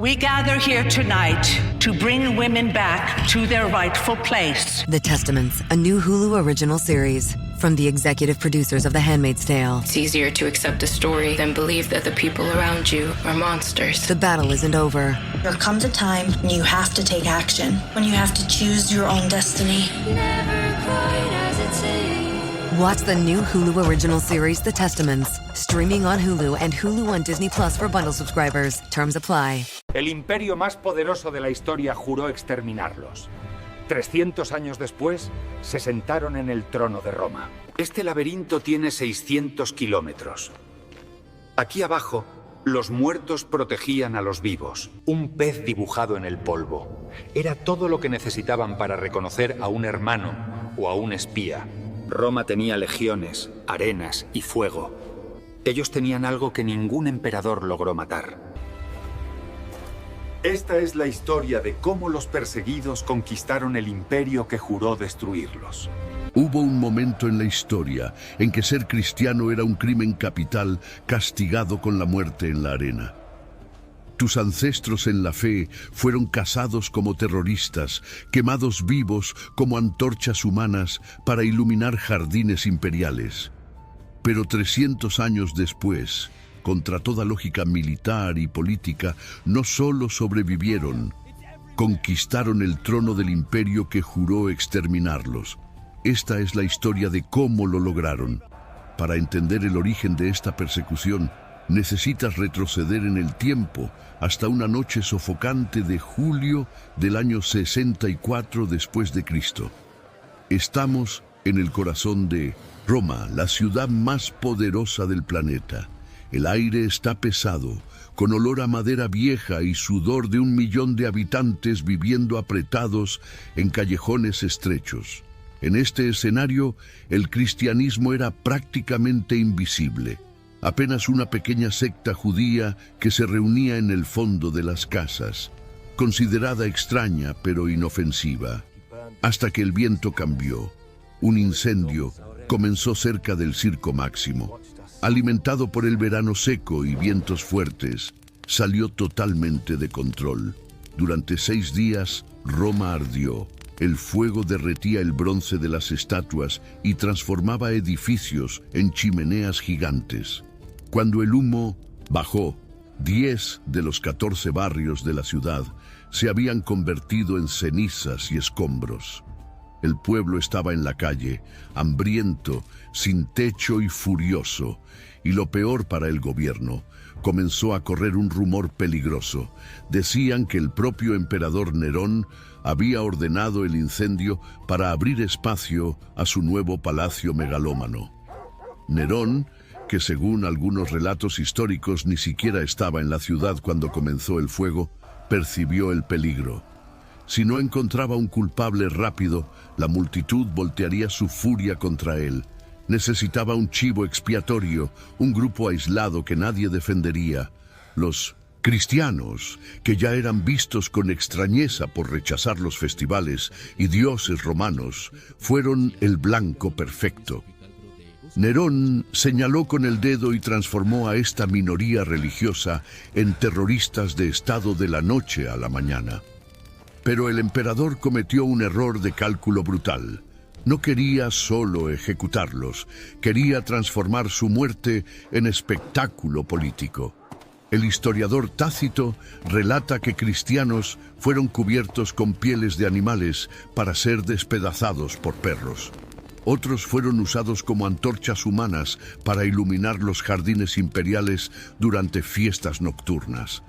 We gather here tonight to bring women back to their rightful place. The Testaments, a new Hulu original series from the executive producers of The Handmaid's Tale. It's easier to accept a story than believe that the people around you are monsters. The battle isn't over. There comes a time when you have to take action, when you have to choose your own destiny. Never quite as it seems. Watch the new Hulu original series, The Testaments, streaming on Hulu and Hulu on Disney Plus for bundle subscribers. Terms apply. El imperio más poderoso de la historia juró exterminarlos. 300 años después, se sentaron en el trono de Roma. Este laberinto tiene 600 kilómetros. Aquí abajo, los muertos protegían a los vivos. Un pez dibujado en el polvo. Era todo lo que necesitaban para reconocer a un hermano o a un espía. Roma tenía legiones, arenas y fuego. Ellos tenían algo que ningún emperador logró matar. Esta es la historia de cómo los perseguidos conquistaron el imperio que juró destruirlos. Hubo un momento en la historia en que ser cristiano era un crimen capital castigado con la muerte en la arena. Tus ancestros en la fe fueron cazados como terroristas, quemados vivos como antorchas humanas para iluminar jardines imperiales. Pero 300 años después, contra toda lógica militar y política, no solo sobrevivieron, conquistaron el trono del imperio que juró exterminarlos. Esta es la historia de cómo lo lograron. Para entender el origen de esta persecución, necesitas retroceder en el tiempo hasta una noche sofocante de julio del año 64 después de Cristo. Estamos en el corazón de Roma, la ciudad más poderosa del planeta. El aire está pesado, con olor a madera vieja y sudor de 1 millón de habitantes viviendo apretados en callejones estrechos. En este escenario, el cristianismo era prácticamente invisible. Apenas una pequeña secta judía que se reunía en el fondo de las casas, considerada extraña pero inofensiva. Hasta que el viento cambió. Un incendio comenzó cerca del Circo Máximo. Alimentado por el verano seco y vientos fuertes, salió totalmente de control. Durante 6 días, Roma ardió. El fuego derretía el bronce de las estatuas y transformaba edificios en chimeneas gigantes. Cuando el humo bajó, 10 de los 14 barrios de la ciudad se habían convertido en cenizas y escombros. El pueblo estaba en la calle, hambriento, sin techo y furioso. Y lo peor para el gobierno, comenzó a correr un rumor peligroso. Decían que el propio emperador Nerón había ordenado el incendio para abrir espacio a su nuevo palacio megalómano. Nerón, que según algunos relatos históricos ni siquiera estaba en la ciudad cuando comenzó el fuego, percibió el peligro. Si no encontraba un culpable rápido, la multitud voltearía su furia contra él. Necesitaba un chivo expiatorio, un grupo aislado que nadie defendería. Los cristianos, que ya eran vistos con extrañeza por rechazar los festivales y dioses romanos, fueron el blanco perfecto. Nerón señaló con el dedo y transformó a esta minoría religiosa en terroristas de estado de la noche a la mañana. Pero el emperador cometió un error de cálculo brutal. No quería solo ejecutarlos, quería transformar su muerte en espectáculo político. El historiador Tácito relata que cristianos fueron cubiertos con pieles de animales para ser despedazados por perros. Otros fueron usados como antorchas humanas para iluminar los jardines imperiales durante fiestas nocturnas.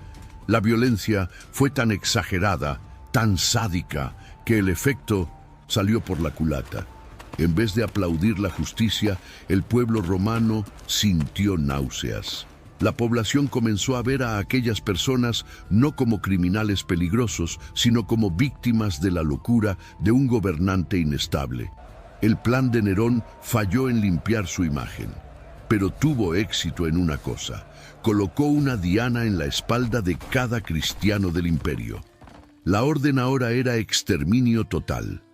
La violencia fue tan exagerada, tan sádica, que el efecto salió por la culata. En vez de aplaudir la justicia, el pueblo romano sintió náuseas. La población comenzó a ver a aquellas personas no como criminales peligrosos, sino como víctimas de la locura de un gobernante inestable. El plan de Nerón falló en limpiar su imagen, pero tuvo éxito en una cosa: colocó una diana en la espalda de cada cristiano del imperio. La orden ahora era exterminio total.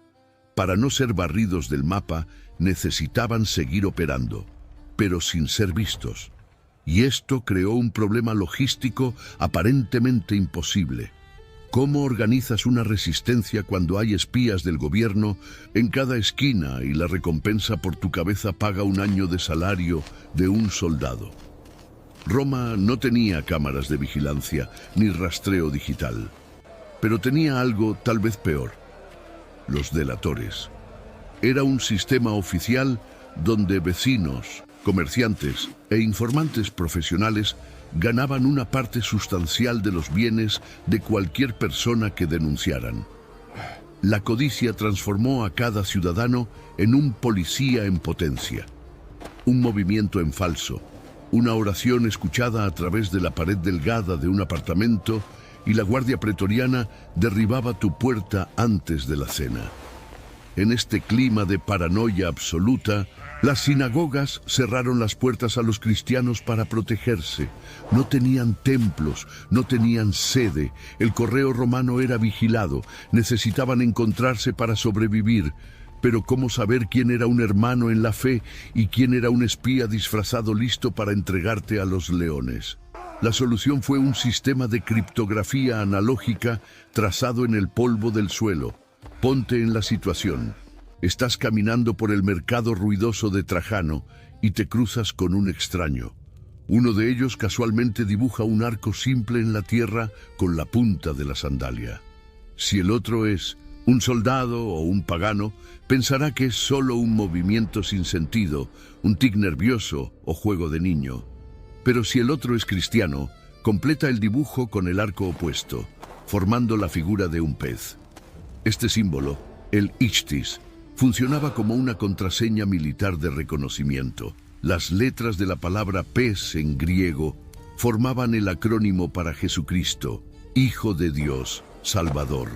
Para no ser barridos del mapa, necesitaban seguir operando, pero sin ser vistos. y esto creó un problema logístico aparentemente imposible. ¿Cómo organizas una resistencia cuando hay espías del gobierno en cada esquina y la recompensa por tu cabeza paga un año de salario de un soldado? Roma no tenía cámaras de vigilancia ni rastreo digital, pero tenía algo tal vez peor: los delatores. Era un sistema oficial donde vecinos, comerciantes e informantes profesionales ganaban una parte sustancial de los bienes de cualquier persona que denunciaran. La codicia transformó a cada ciudadano en un policía en potencia. Un movimiento en falso, una oración escuchada a través de la pared delgada de un apartamento, y la guardia pretoriana derribaba tu puerta antes de la cena. En este clima de paranoia absoluta, las sinagogas cerraron las puertas a los cristianos para protegerse. No tenían templos, no tenían sede. El correo romano era vigilado. Necesitaban encontrarse para sobrevivir. Pero ¿cómo saber quién era un hermano en la fe y quién era un espía disfrazado listo para entregarte a los leones? La solución fue un sistema de criptografía analógica trazado en el polvo del suelo. Ponte en la situación. Estás caminando por el mercado ruidoso de Trajano y te cruzas con un extraño. Uno de ellos casualmente dibuja un arco simple en la tierra con la punta de la sandalia. Si el otro es un soldado o un pagano, pensará que es solo un movimiento sin sentido, un tic nervioso o juego de niño. Pero si el otro es cristiano, completa el dibujo con el arco opuesto, formando la figura de un pez. Este símbolo, el ichthys, funcionaba como una contraseña militar de reconocimiento. Las letras de la palabra pez en griego formaban el acrónimo para Jesucristo, Hijo de Dios, Salvador.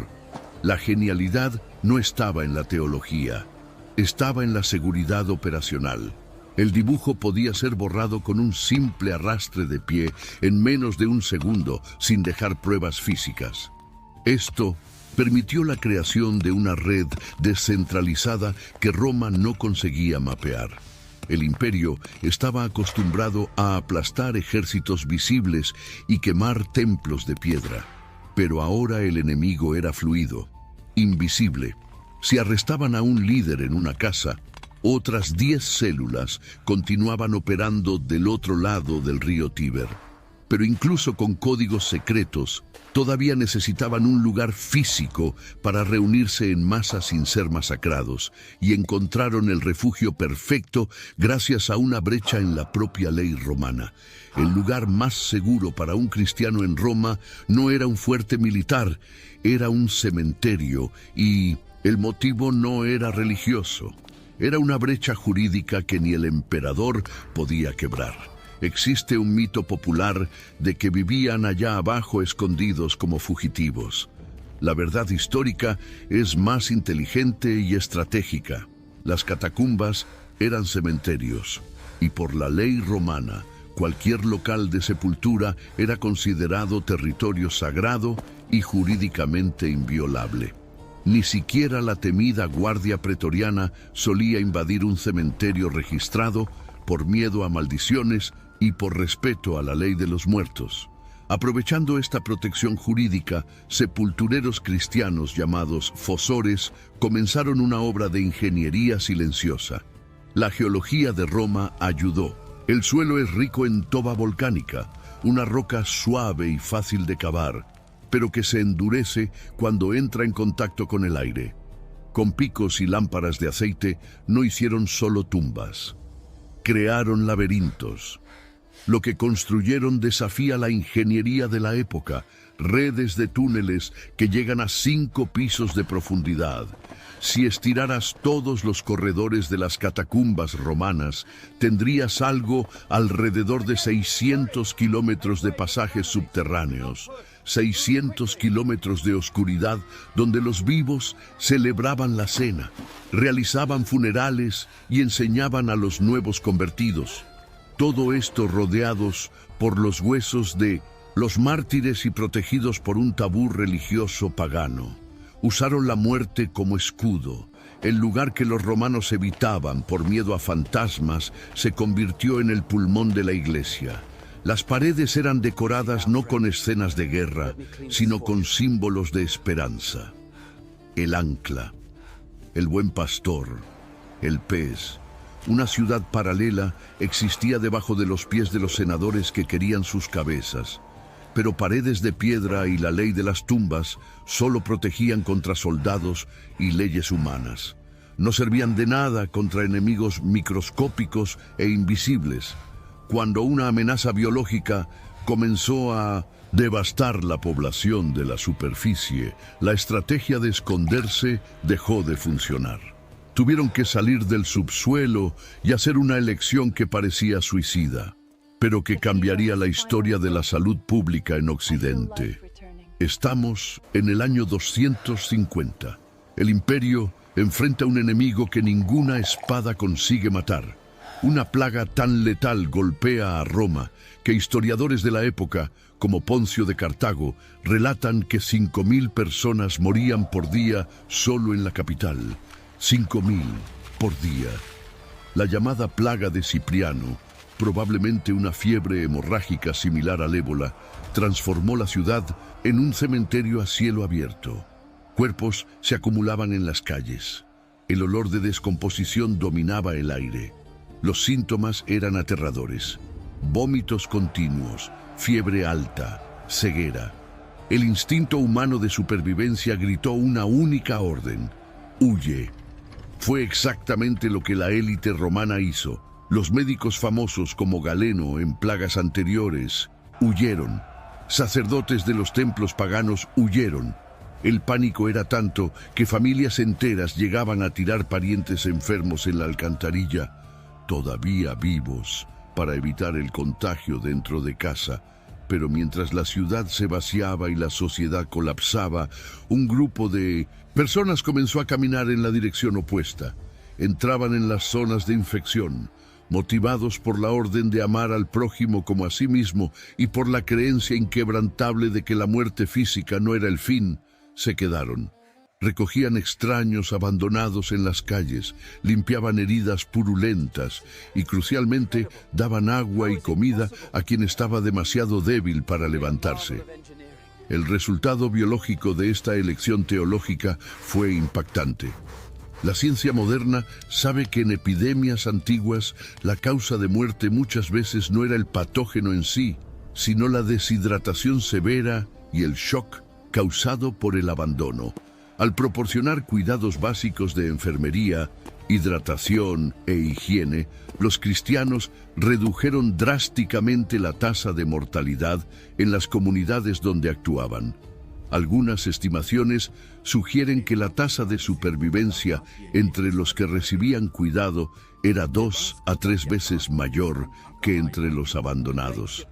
La genialidad no estaba en la teología, estaba en la seguridad operacional. El dibujo podía ser borrado con un simple arrastre de pie en menos de un segundo, sin dejar pruebas físicas. Esto permitió la creación de una red descentralizada que Roma no conseguía mapear. El imperio estaba acostumbrado a aplastar ejércitos visibles y quemar templos de piedra. Pero ahora el enemigo era fluido, invisible. Si arrestaban a un líder en una casa, otras 10 células continuaban operando del otro lado del río Tíber. Pero incluso con códigos secretos, todavía necesitaban un lugar físico para reunirse en masa sin ser masacrados, y encontraron el refugio perfecto gracias a una brecha en la propia ley romana. El lugar más seguro para un cristiano en Roma no era un fuerte militar, era un cementerio, y el motivo no era religioso. Era una brecha jurídica que ni el emperador podía quebrar. Existe un mito popular de que vivían allá abajo escondidos como fugitivos. La verdad histórica es más inteligente y estratégica. Las catacumbas eran cementerios, y por la ley romana, cualquier local de sepultura era considerado territorio sagrado y jurídicamente inviolable. Ni siquiera la temida guardia pretoriana solía invadir un cementerio registrado por miedo a maldiciones y por respeto a la ley de los muertos. Aprovechando esta protección jurídica, sepultureros cristianos llamados fosores comenzaron una obra de ingeniería silenciosa. La geología de Roma ayudó. El suelo es rico en toba volcánica, una roca suave y fácil de cavar, pero que se endurece cuando entra en contacto con el aire. Con picos y lámparas de aceite no hicieron solo tumbas, crearon laberintos. Lo que construyeron desafía la ingeniería de la época, redes de túneles que llegan a 5 pisos de profundidad. Si estiraras todos los corredores de las catacumbas romanas, tendrías algo alrededor de 600 kilómetros de pasajes subterráneos, 600 kilómetros de oscuridad donde los vivos celebraban la cena, realizaban funerales y enseñaban a los nuevos convertidos. Todo esto rodeados por los huesos de los mártires y protegidos por un tabú religioso pagano. Usaron la muerte como escudo. El lugar que los romanos evitaban por miedo a fantasmas se convirtió en el pulmón de la iglesia. Las paredes eran decoradas no con escenas de guerra, sino con símbolos de esperanza. El ancla, el buen pastor, el pez. Una ciudad paralela existía debajo de los pies de los senadores que querían sus cabezas. Pero paredes de piedra y la ley de las tumbas solo protegían contra soldados y leyes humanas. No servían de nada contra enemigos microscópicos e invisibles. Cuando una amenaza biológica comenzó a devastar la población de la superficie, la estrategia de esconderse dejó de funcionar. Tuvieron que salir del subsuelo y hacer una elección que parecía suicida, pero que cambiaría la historia de la salud pública en Occidente. Estamos en el año 250. El Imperio enfrenta a un enemigo que ninguna espada consigue matar. Una plaga tan letal golpea a Roma que historiadores de la época, como Poncio de Cartago, relatan que 5.000 personas morían por día solo en la capital. 5.000 por día. La llamada plaga de Cipriano, probablemente una fiebre hemorrágica similar al ébola, transformó la ciudad en un cementerio a cielo abierto. Cuerpos se acumulaban en las calles. El olor de descomposición dominaba el aire. Los síntomas eran aterradores. Vómitos continuos, fiebre alta, ceguera. El instinto humano de supervivencia gritó una única orden: huye. Fue exactamente lo que la élite romana hizo. Los médicos famosos como Galeno en plagas anteriores huyeron. Sacerdotes de los templos paganos huyeron. El pánico era tanto que familias enteras llegaban a tirar parientes enfermos en la alcantarilla, todavía vivos, para evitar el contagio dentro de casa. Pero mientras la ciudad se vaciaba y la sociedad colapsaba, un grupo de personas comenzó a caminar en la dirección opuesta. Entraban en las zonas de infección, motivados por la orden de amar al prójimo como a sí mismo y por la creencia inquebrantable de que la muerte física no era el fin. Se quedaron. Recogían extraños abandonados en las calles, limpiaban heridas purulentas y, crucialmente, daban agua y comida a quien estaba demasiado débil para levantarse. El resultado biológico de esta elección teológica fue impactante. La ciencia moderna sabe que en epidemias antiguas la causa de muerte muchas veces no era el patógeno en sí, sino la deshidratación severa y el shock causado por el abandono. Al proporcionar cuidados básicos de enfermería, hidratación e higiene, los cristianos redujeron drásticamente la tasa de mortalidad en las comunidades donde actuaban. Algunas estimaciones sugieren que la tasa de supervivencia entre los que recibían cuidado era 2 a 3 veces mayor que entre los abandonados.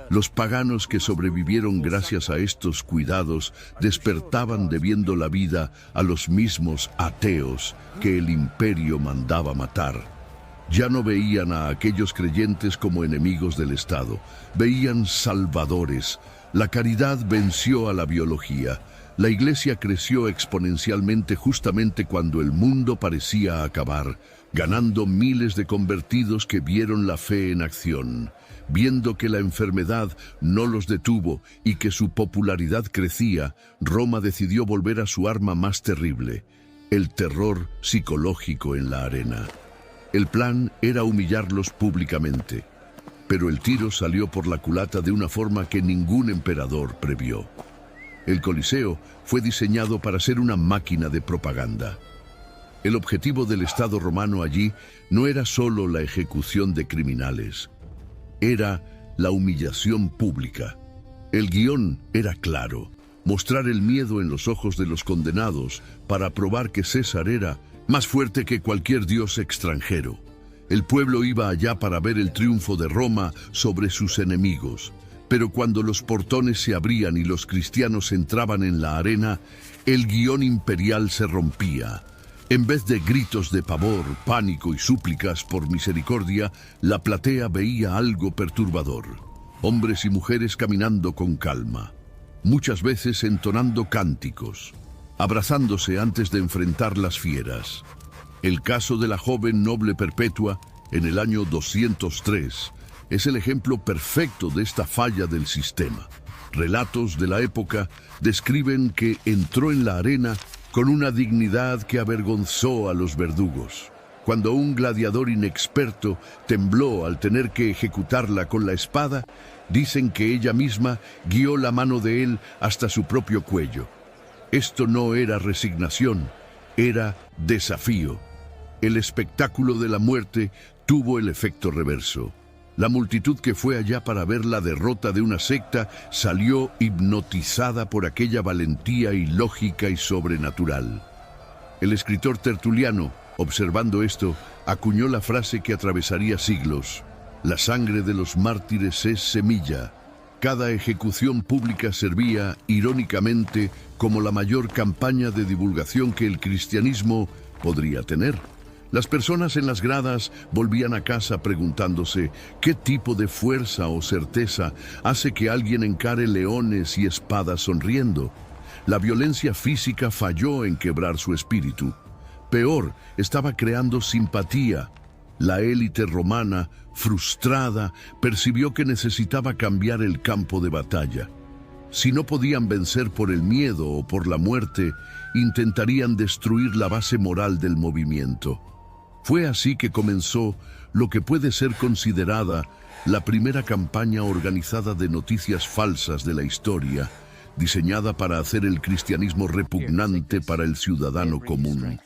Los paganos que sobrevivieron gracias a estos cuidados despertaban debiendo la vida a los mismos ateos que el imperio mandaba matar. Ya no veían a aquellos creyentes como enemigos del Estado, veían salvadores. La caridad venció a la biología. La Iglesia creció exponencialmente justamente cuando el mundo parecía acabar, ganando miles de convertidos que vieron la fe en acción. Viendo que la enfermedad no los detuvo y que su popularidad crecía, Roma decidió volver a su arma más terrible, el terror psicológico en la arena. El plan era humillarlos públicamente, pero el tiro salió por la culata de una forma que ningún emperador previó. El Coliseo fue diseñado para ser una máquina de propaganda. El objetivo del Estado romano allí no era solo la ejecución de criminales, era la humillación pública. El guión era claro: mostrar el miedo en los ojos de los condenados para probar que César era más fuerte que cualquier dios extranjero. El pueblo iba allá para ver el triunfo de Roma sobre sus enemigos. Pero cuando los portones se abrían y los cristianos entraban en la arena, el guión imperial se rompía. En vez de gritos de pavor, pánico y súplicas por misericordia, la platea veía algo perturbador. Hombres y mujeres caminando con calma, muchas veces entonando cánticos, abrazándose antes de enfrentar las fieras. El caso de la joven noble Perpetua, en el año 203, es el ejemplo perfecto de esta falla del sistema. Relatos de la época describen que entró en la arena con una dignidad que avergonzó a los verdugos. Cuando un gladiador inexperto tembló al tener que ejecutarla con la espada, dicen que ella misma guió la mano de él hasta su propio cuello. Esto no era resignación, era desafío. El espectáculo de la muerte tuvo el efecto reverso. La multitud que fue allá para ver la derrota de una secta salió hipnotizada por aquella valentía ilógica y sobrenatural. El escritor Tertuliano, observando esto, acuñó la frase que atravesaría siglos: la sangre de los mártires es semilla. Cada ejecución pública servía, irónicamente, como la mayor campaña de divulgación que el cristianismo podría tener. Las personas en las gradas volvían a casa preguntándose qué tipo de fuerza o certeza hace que alguien encare leones y espadas sonriendo. La violencia física falló en quebrar su espíritu. Peor, estaba creando simpatía. La élite romana, frustrada, percibió que necesitaba cambiar el campo de batalla. Si no podían vencer por el miedo o por la muerte, intentarían destruir la base moral del movimiento. Fue así que comenzó lo que puede ser considerada la primera campaña organizada de noticias falsas de la historia, diseñada para hacer el cristianismo repugnante para el ciudadano común.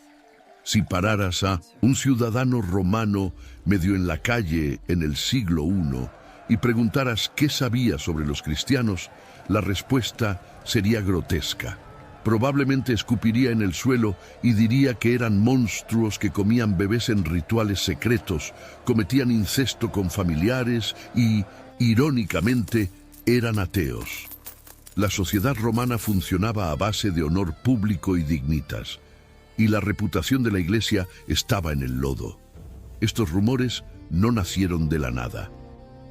Si pararas a un ciudadano romano medio en la calle en el siglo I y preguntaras qué sabía sobre los cristianos, la respuesta sería grotesca. Probablemente escupiría en el suelo y diría que eran monstruos que comían bebés en rituales secretos, cometían incesto con familiares y, irónicamente, eran ateos. La sociedad romana funcionaba a base de honor público y dignitas, y la reputación de la Iglesia estaba en el lodo. Estos rumores no nacieron de la nada.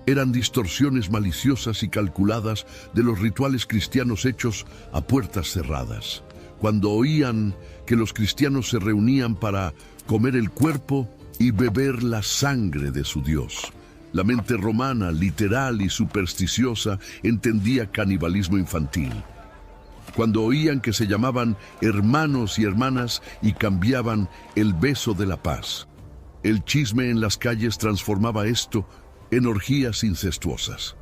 Eran distorsiones maliciosas y calculadas de los rituales cristianos hechos a puertas cerradas. Cuando oían que los cristianos se reunían para comer el cuerpo y beber la sangre de su Dios, la mente romana, literal y supersticiosa, entendía canibalismo infantil. Cuando oían que se llamaban hermanos y hermanas y cambiaban el beso de la paz, el chisme en las calles transformaba esto en orgías incestuosas.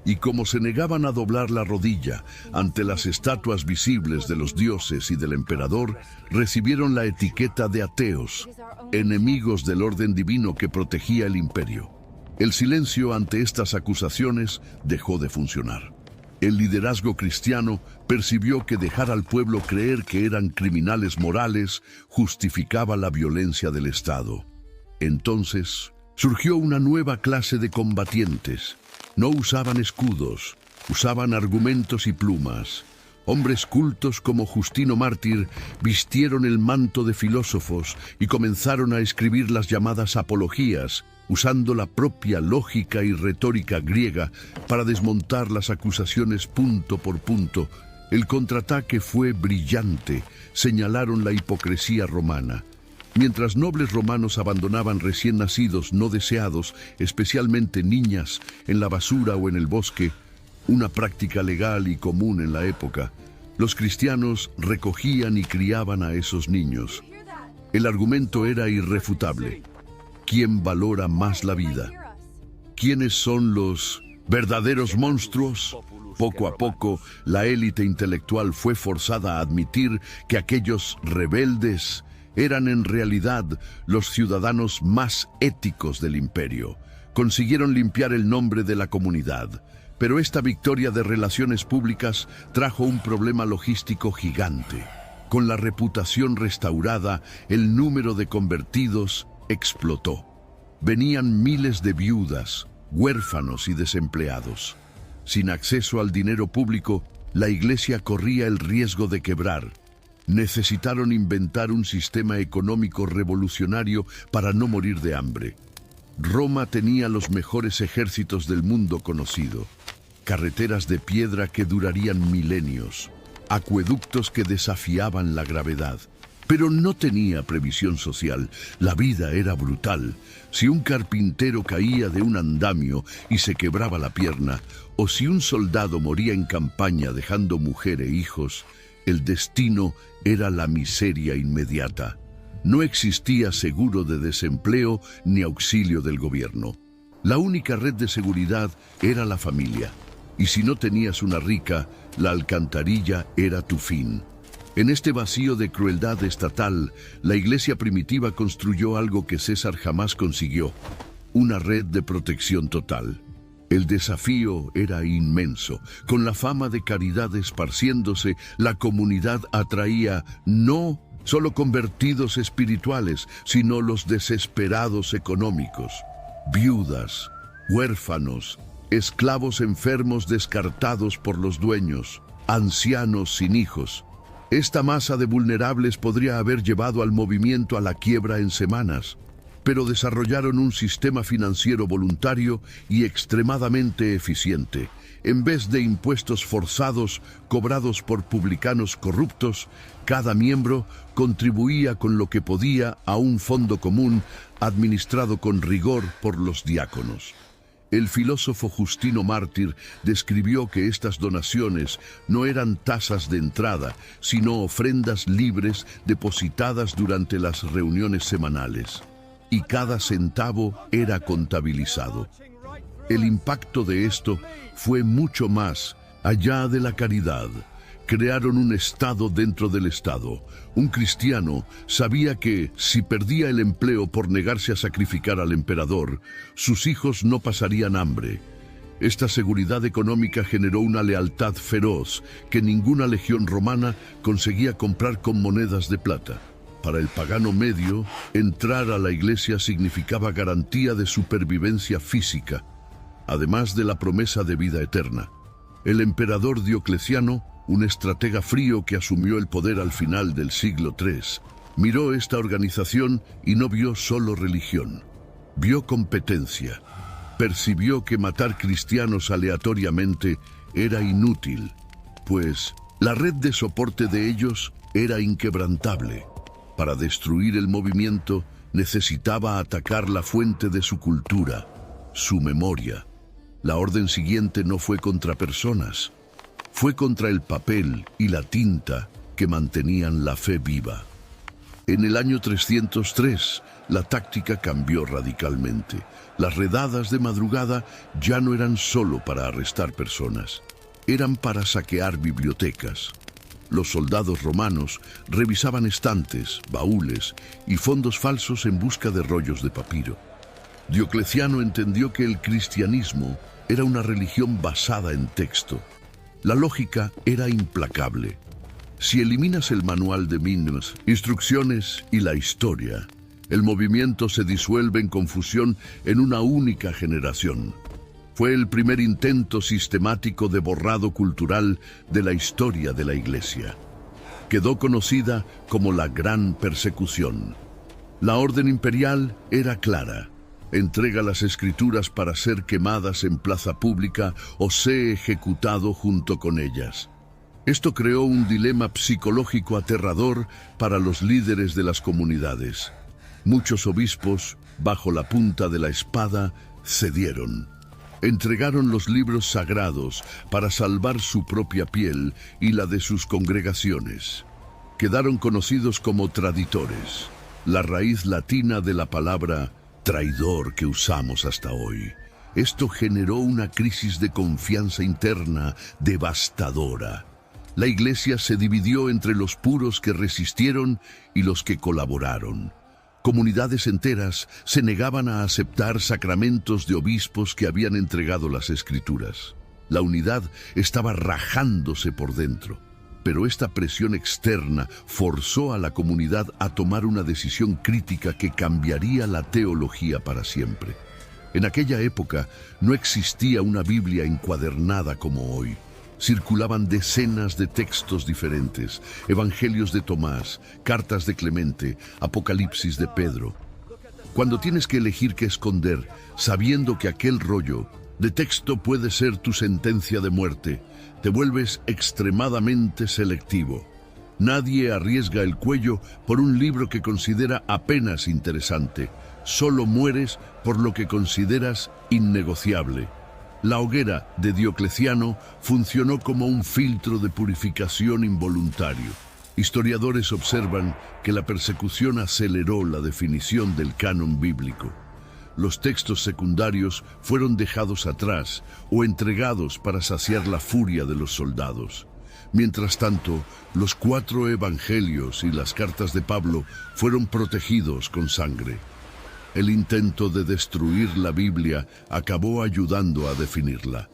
Y como se negaban a doblar la rodilla ante las estatuas visibles de los dioses y del emperador, recibieron la etiqueta de ateos, enemigos del orden divino que protegía el imperio. El silencio ante estas acusaciones dejó de funcionar. El liderazgo cristiano percibió que dejar al pueblo creer que eran criminales morales justificaba la violencia del Estado. Entonces, surgió una nueva clase de combatientes. No usaban escudos, usaban argumentos y plumas. Hombres cultos como Justino Mártir vistieron el manto de filósofos y comenzaron a escribir las llamadas apologías, usando la propia lógica y retórica griega para desmontar las acusaciones punto por punto. El contraataque fue brillante, señalaron la hipocresía romana. Mientras nobles romanos abandonaban recién nacidos no deseados, especialmente niñas, en la basura o en el bosque, una práctica legal y común en la época, los cristianos recogían y criaban a esos niños. El argumento era irrefutable. ¿Quién valora más la vida? ¿Quiénes son los verdaderos monstruos? Poco a poco, la élite intelectual fue forzada a admitir que aquellos rebeldes eran en realidad los ciudadanos más éticos del imperio. Consiguieron limpiar el nombre de la comunidad, pero esta victoria de relaciones públicas trajo un problema logístico gigante. Con la reputación restaurada, el número de convertidos explotó. Venían miles de viudas, huérfanos y desempleados. Sin acceso al dinero público, la Iglesia corría el riesgo de quebrar. Necesitaron inventar un sistema económico revolucionario para no morir de hambre. Roma tenía los mejores ejércitos del mundo conocido, carreteras de piedra que durarían milenios, acueductos que desafiaban la gravedad. Pero no tenía previsión social. La vida era brutal. Si un carpintero caía de un andamio y se quebraba la pierna, o si un soldado moría en campaña dejando mujer e hijos, el destino era la miseria inmediata. No existía seguro de desempleo ni auxilio del gobierno. La única red de seguridad era la familia. Y si no tenías una rica, la alcantarilla era tu fin. En este vacío de crueldad estatal, la iglesia primitiva construyó algo que César jamás consiguió: una red de protección total. El desafío era inmenso. Con la fama de caridad esparciéndose, la comunidad atraía no solo convertidos espirituales, sino los desesperados económicos, viudas, huérfanos, esclavos enfermos descartados por los dueños, ancianos sin hijos. Esta masa de vulnerables podría haber llevado al movimiento a la quiebra en semanas, pero desarrollaron un sistema financiero voluntario y extremadamente eficiente. En vez de impuestos forzados cobrados por publicanos corruptos, cada miembro contribuía con lo que podía a un fondo común administrado con rigor por los diáconos. El filósofo Justino Mártir describió que estas donaciones no eran tasas de entrada, sino ofrendas libres depositadas durante las reuniones semanales, y cada centavo era contabilizado. El impacto de esto fue mucho más allá de la caridad. Crearon un Estado dentro del Estado. Un cristiano sabía que, si perdía el empleo por negarse a sacrificar al emperador, sus hijos no pasarían hambre. Esta seguridad económica generó una lealtad feroz que ninguna legión romana conseguía comprar con monedas de plata. Para el pagano medio, entrar a la iglesia significaba garantía de supervivencia física, además de la promesa de vida eterna. El emperador Diocleciano, un estratega frío que asumió el poder al final del siglo III, miró esta organización y no vio solo religión. Vio competencia. Percibió que matar cristianos aleatoriamente era inútil, pues la red de soporte de ellos era inquebrantable. Para destruir el movimiento necesitaba atacar la fuente de su cultura, su memoria. La orden siguiente no fue contra personas, fue contra el papel y la tinta que mantenían la fe viva. En el año 303, la táctica cambió radicalmente. Las redadas de madrugada ya no eran solo para arrestar personas, eran para saquear bibliotecas. Los soldados romanos revisaban estantes, baúles y fondos falsos en busca de rollos de papiro. Diocleciano entendió que el cristianismo era una religión basada en texto. La lógica era implacable. Si eliminas el manual de mínimos, instrucciones y la historia, el movimiento se disuelve en confusión en una única generación. Fue el primer intento sistemático de borrado cultural de la historia de la Iglesia. Quedó conocida como la Gran Persecución. La orden imperial era clara: entrega las escrituras para ser quemadas en plaza pública o sé ejecutado junto con ellas. Esto creó un dilema psicológico aterrador para los líderes de las comunidades. Muchos obispos, bajo la punta de la espada, cedieron. Entregaron los libros sagrados para salvar su propia piel y la de sus congregaciones. Quedaron conocidos como traditores, la raíz latina de la palabra traidor que usamos hasta hoy. Esto generó una crisis de confianza interna devastadora. La iglesia se dividió entre los puros que resistieron y los que colaboraron. Comunidades enteras se negaban a aceptar sacramentos de obispos que habían entregado las escrituras. La unidad estaba rajándose por dentro, pero esta presión externa forzó a la comunidad a tomar una decisión crítica que cambiaría la teología para siempre. En aquella época no existía una Biblia encuadernada como hoy. Circulaban decenas de textos diferentes: Evangelios de Tomás, Cartas de Clemente, Apocalipsis de Pedro. Cuando tienes que elegir qué esconder, sabiendo que aquel rollo de texto puede ser tu sentencia de muerte, te vuelves extremadamente selectivo. Nadie arriesga el cuello por un libro que considera apenas interesante. Solo mueres por lo que consideras innegociable. La hoguera de Diocleciano funcionó como un filtro de purificación involuntario. Historiadores observan que la persecución aceleró la definición del canon bíblico. Los textos secundarios fueron dejados atrás o entregados para saciar la furia de los soldados. Mientras tanto, los 4 evangelios y las cartas de Pablo fueron protegidos con sangre. El intento de destruir la Biblia acabó ayudando a definirla.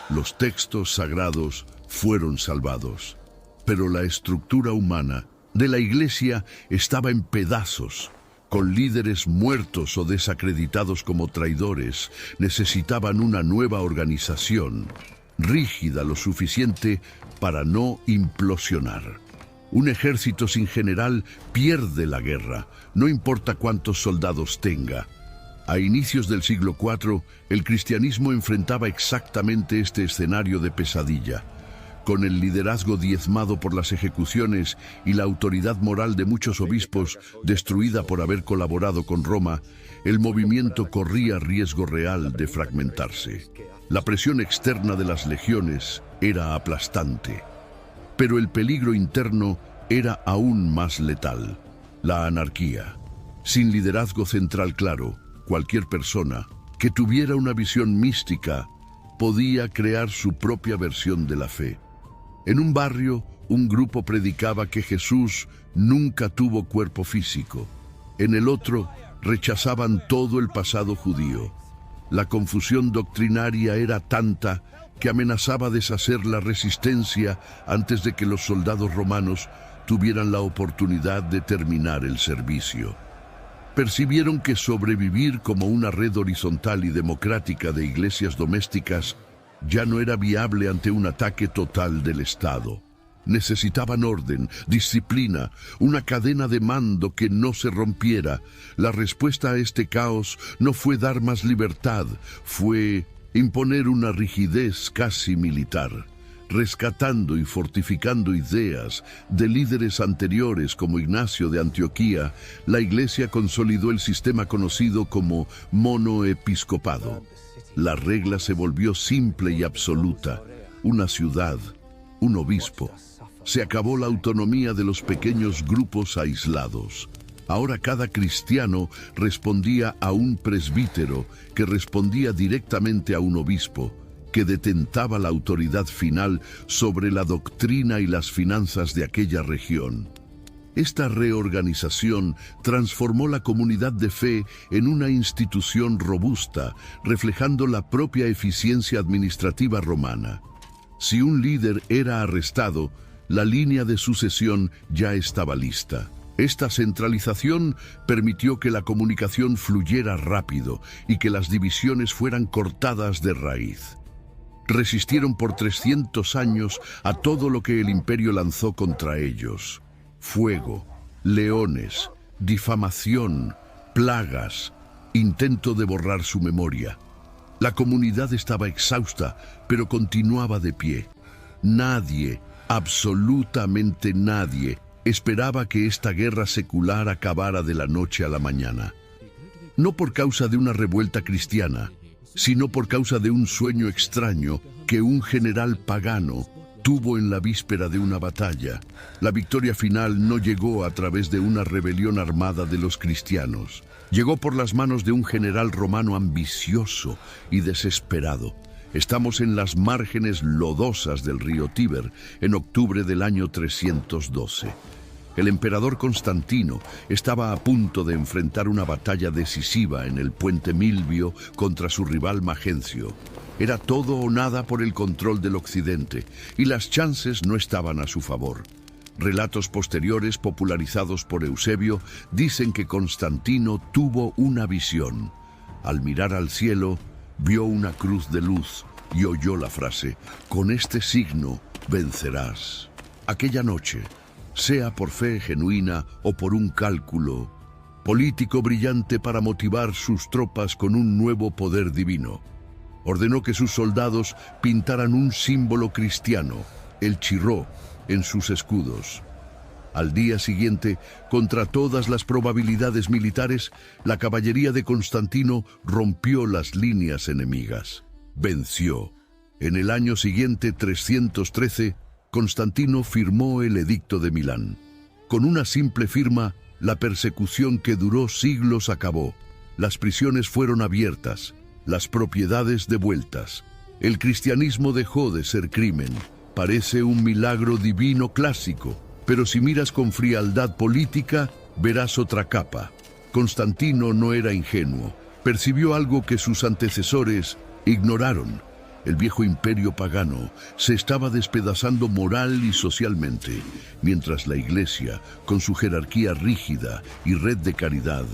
Los textos sagrados fueron salvados, pero la estructura humana de la Iglesia estaba en pedazos. Con líderes muertos o desacreditados como traidores, necesitaban una nueva organización, rígida lo suficiente para no implosionar. Un ejército sin general pierde la guerra, no importa cuántos soldados tenga. A inicios del siglo IV, el cristianismo enfrentaba exactamente este escenario de pesadilla. Con el liderazgo diezmado por las ejecuciones y la autoridad moral de muchos obispos destruida por haber colaborado con Roma, el movimiento corría riesgo real de fragmentarse. La presión externa de las legiones era aplastante, pero el peligro interno era aún más letal: la anarquía. Sin liderazgo central claro, cualquier persona que tuviera una visión mística podía crear su propia versión de la fe. En un barrio, un grupo predicaba que Jesús nunca tuvo cuerpo físico. En el otro, rechazaban todo el pasado judío. La confusión doctrinaria era tanta que amenazaba deshacer la resistencia antes de que los soldados romanos tuvieran la oportunidad de terminar el servicio. Percibieron que sobrevivir como una red horizontal y democrática de iglesias domésticas ya no era viable ante un ataque total del Estado. Necesitaban orden, disciplina, una cadena de mando que no se rompiera. La respuesta a este caos no fue dar más libertad, fue imponer una rigidez casi militar, rescatando y fortificando ideas de líderes anteriores como Ignacio de Antioquía. La Iglesia consolidó el sistema conocido como monoepiscopado. La regla se volvió simple y absoluta: una ciudad, un obispo. Se acabó la autonomía de los pequeños grupos aislados. Ahora cada cristiano respondía a un presbítero, que respondía directamente a un obispo, que detentaba la autoridad final sobre la doctrina y las finanzas de aquella región. Esta reorganización transformó la comunidad de fe en una institución robusta, reflejando la propia eficiencia administrativa romana. Si un líder era arrestado, la línea de sucesión ya estaba lista. Esta centralización permitió que la comunicación fluyera rápido y que las divisiones fueran cortadas de raíz. Resistieron por 300 años a todo lo que el imperio lanzó contra ellos: fuego, leones, difamación, plagas, intento de borrar su memoria. La comunidad estaba exhausta, pero continuaba de pie. Nadie, absolutamente nadie, esperaba que esta guerra secular acabara de la noche a la mañana. No por causa de una revuelta cristiana, sino por causa de un sueño extraño que un general pagano tuvo en la víspera de una batalla. La victoria final no llegó a través de una rebelión armada de los cristianos. Llegó por las manos de un general romano ambicioso y desesperado. Estamos en las márgenes lodosas del río Tíber, en octubre del año 312. El emperador Constantino estaba a punto de enfrentar una batalla decisiva en el puente Milvio contra su rival Magencio. Era todo o nada por el control del occidente, y las chances no estaban a su favor. Relatos posteriores, popularizados por Eusebio, dicen que Constantino tuvo una visión. Al mirar al cielo, vio una cruz de luz y oyó la frase: «Con este signo vencerás». Aquella noche, sea por fe genuina o por un cálculo político brillante para motivar sus tropas con un nuevo poder divino, ordenó que sus soldados pintaran un símbolo cristiano, el chirró, en sus escudos. Al día siguiente, contra todas las probabilidades militares, la caballería de Constantino rompió las líneas enemigas. Venció. En el año siguiente, 313, Constantino firmó el Edicto de Milán. Con una simple firma, la persecución que duró siglos acabó. Las prisiones fueron abiertas, las propiedades devueltas. El cristianismo dejó de ser crimen. Parece un milagro divino clásico, pero si miras con frialdad política, verás otra capa. Constantino no era ingenuo. Percibió algo que sus antecesores ignoraron. El viejo imperio pagano se estaba despedazando moral y socialmente, mientras la Iglesia, con su jerarquía rígida y red de caridad,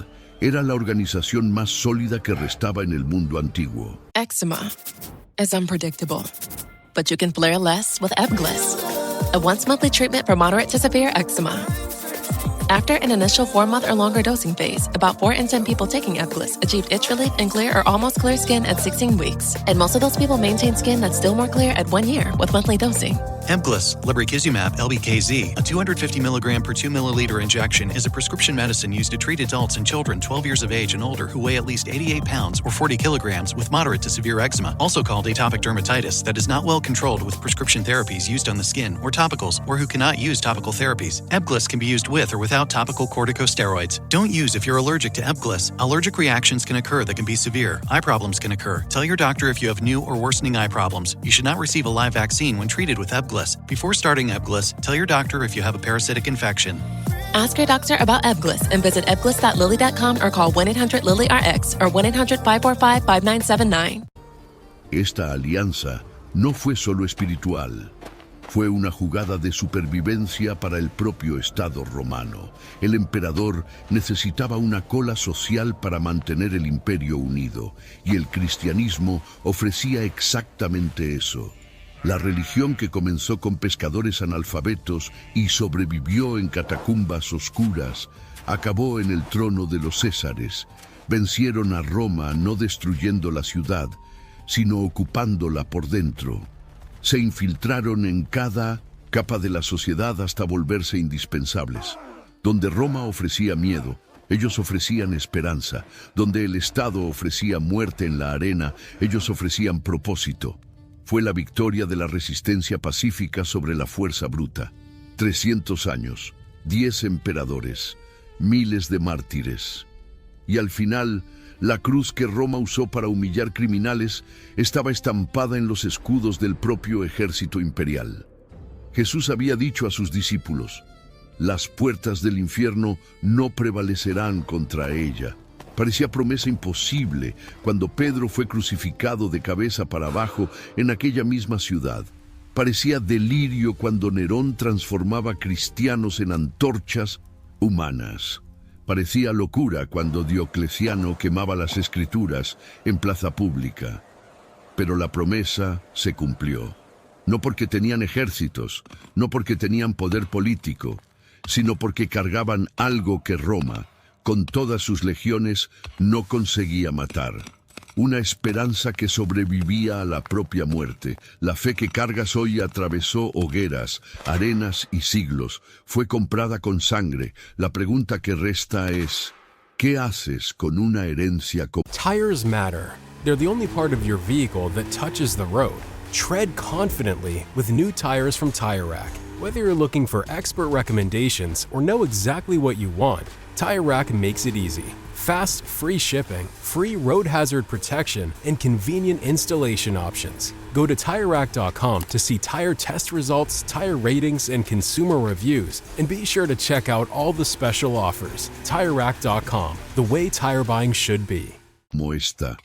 era la organización más sólida que restaba en el mundo antiguo. Eczema is unpredictable, but you can flare less with Ebglyss, a once-monthly treatment for moderate to severe eczema. After an initial 4-month or longer dosing phase, about 4 in 10 people taking Ebglyss achieved itch relief and clear or almost clear skin at 16 weeks. And most of those people maintain skin that's still more clear at 1 year with monthly dosing. Ebglyss, lebrikizumab LBKZ, a 250 mg per 2 milliliter injection, is a prescription medicine used to treat adults and children 12 years of age and older who weigh at least 88 pounds or 40 kilograms with moderate to severe eczema, also called atopic dermatitis, that is not well controlled with prescription therapies used on the skin or topicals, or who cannot use topical therapies. Ebglyss can be used with or without topical corticosteroids. Don't use if you're allergic to Ebglyss. Allergic reactions can occur that can be severe. Eye problems can occur. Tell your doctor if you have new or worsening eye problems. You should not receive a live vaccine when treated with Ebglyss. Before starting Ebglyss, tell your doctor if you have a parasitic infection. Ask your doctor about Ebglyss and visit ebglyss.lilly.com or call 1-800-LILY-RX or 1-800-545-5979. Esta alianza no fue solo espiritual. Fue una jugada de supervivencia para el propio Estado romano. El emperador necesitaba una cola social para mantener el imperio unido, y el cristianismo ofrecía exactamente eso. La religión que comenzó con pescadores analfabetos y sobrevivió en catacumbas oscuras, acabó en el trono de los Césares. Vencieron a Roma no destruyendo la ciudad, sino ocupándola por dentro. Se infiltraron en cada capa de la sociedad hasta volverse indispensables. Donde Roma ofrecía miedo, ellos ofrecían esperanza. Donde el Estado ofrecía muerte en la arena, ellos ofrecían propósito. Fue la victoria de la resistencia pacífica sobre la fuerza bruta. 300 años, 10 emperadores, miles de mártires. Y al final, la cruz que Roma usó para humillar criminales estaba estampada en los escudos del propio ejército imperial. Jesús había dicho a sus discípulos: las puertas del infierno no prevalecerán contra ella. Parecía promesa imposible cuando Pedro fue crucificado de cabeza para abajo en aquella misma ciudad. Parecía delirio cuando Nerón transformaba cristianos en antorchas humanas. Parecía locura cuando Diocleciano quemaba las escrituras en plaza pública. Pero la promesa se cumplió. No porque tenían ejércitos, no porque tenían poder político, sino porque cargaban algo que Roma, con todas sus legiones, no conseguía matar. Una esperanza que sobrevivía a la propia muerte. La fe que cargas hoy atravesó hogueras, arenas y siglos. Fue comprada con sangre. La pregunta que resta es: ¿qué haces con una herencia como... Tires matter. They're the only part of your vehicle that touches the road. Tread confidently with new tires from Tire Rack. Whether you're looking for expert recommendations or know exactly what you want, Tire Rack makes it easy. Fast, free shipping, free road hazard protection, and convenient installation options. Go to TireRack.com to see tire test results, tire ratings, and consumer reviews, and be sure to check out all the special offers. TireRack.com, the way tire buying should be. Como esta?